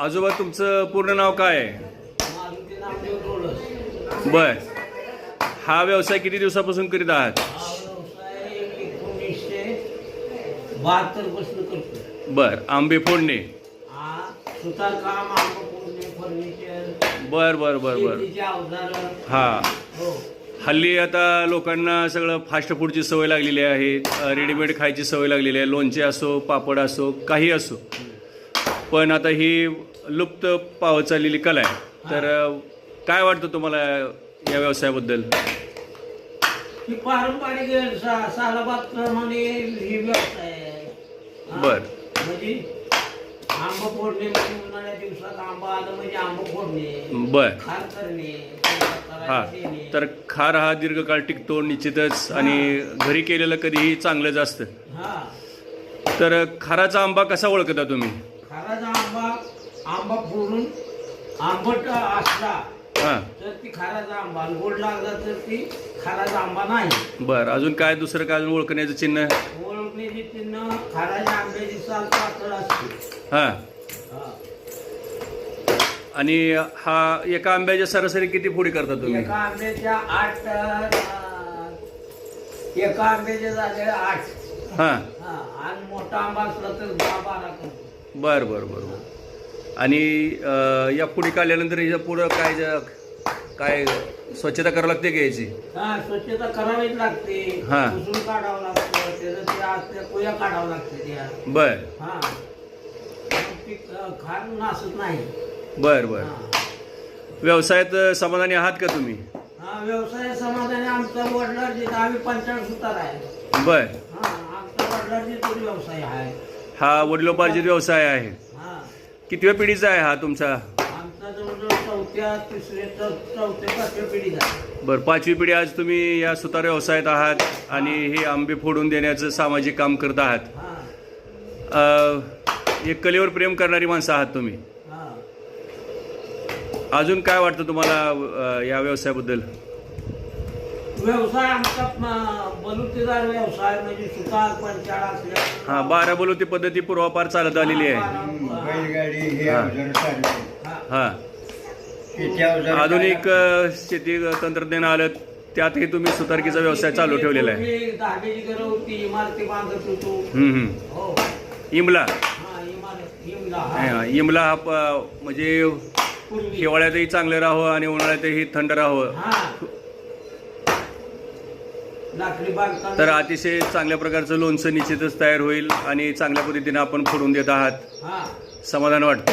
आजोबा तुमचं पूर्ण नाव काय आहे? मारुती नामदेव डोळस. बर. हा व्यवसाय किती दिवसापासून करीत आहात? हा व्यवसाय 1972 पासून करतो. बर. आंबे फोडणे. हा सुतारकाम, आंबा फोडणे, फर्निचर, बर बर बर बर. शेतीची अवजारं. हा. हो. हल्ली आता लोकांना सगळं फास्ट फूडची सवय लागलेली आहे, रेडीमेड खायची सवय लागलेली आहे, लोणचे असो, पापड असो, काही असो. पण आता ही लुप्त पावत चाललेली कला आहे. तर काय वाटतं तुम्हाला या व्यवसायाबद्दल? ही पारंपरिक सालाबाद प्रमाणे ही व्यवसाय आहे. हा. बर. म्हणजे आंबा फोडणे म्हणजे उन्हाळ्या दिवसात आंबा आलं म्हणजे आंबा फोडणे, बर. खार करणे, हा. तर खार हा दीर्घकाळ टिकतो निश्चितच, आणि घरी केलेलं कधीही चांगलंच असतं. हा. तर खाराचा आंबा कसा ओळखता तुम्ही? खाराचा आंबा फोडून आंबट असला हां. तर ती खाराचा आंबा, आणि गोड लागला तर ती खाराचा आंबा नाही. बरं. अजून काय दुसरं काय अजून ओळखण्याचं चिन्ह? ओळखण्याची चिन्ह खाराच्या आंब्याची साल पातळ असते. हां. हा. आणि हा एका आंब्याच्या सरासरी किती फोडी करता तुम्ही? एका आंब्याच्या 8 एका आंब्याच्या झाले 8. हां. हा. आणि मोठा आंबा असला तर 10-12 करतो. बरं बरं बरं बरं. आणि या फोडी काढल्यानंतर याच्या पुढं काय स्वच्छता करावी लागते का याची? हा. स्वच्छता करावीच लागते. हा. पुसून काढावं लागतं, त्याचं ते आतल्या कोया काढावं लागते त्या. बर. हा. मग ती खार नासत नाही. बर बर. हा. व्यवसायात समाधानी आहात का तुम्ही? हा. व्यवसाय समाधानी आमचा वडिलांची, आम्ही 55 सुतार आहे. बर. हा. आमचा वडिलांची तोच व्यवसाय आहे. हा वडिलोपार्जित व्यवसाय आहे. हा. कितव्या पिढीचा आहे हा तुमचा? आमचा जवळजवळ 4थ्या 5थ्या पिढीचा आहे. बरं. 5वी पिढी आज तुम्ही या सुतार व्यवसायात आहात आणि हे आंबे फोडून देण्याचं सामाजिक काम करत आहात. हा. एक कलेवर प्रेम करणारी माणसं आहात तुम्ही. हा. अजून काय वाटतं तुम्हाला या व्यवसायाबद्दल? व्यवसाय आमचा बलुतेदार व्यवसाय, म्हणजे सुतार पंचाळ असल्या. हां. 12 बलुती पद्धती पूर्वापार चालत आलेली आहे. बैलगाडी हे अवजार चालू. हां. शेती अवजार आधुनिक शेती तंत्रज्ञान आलं, त्यातही तुम्ही सुतारकीचा व्यवसाय चालू ठेवलेला आहे. धाब्याची गरज होती, इमारती बांधत होतो. हो. इमला. हा. इमला. हां. इमला हा म्हणजे पूर्वी. हिवाळ्यातही चांगलं राहावं आणि उन्हाळ्यातही थंड राहावं. हा. लाकडी बांधकाम. तर अतिशय चांगल्या प्रकारचं लोणचं निश्चितच तयार होईल आणि चांगल्या पद्धतीने आपण फोडून देत आहात. हा. समाधान वाटतं.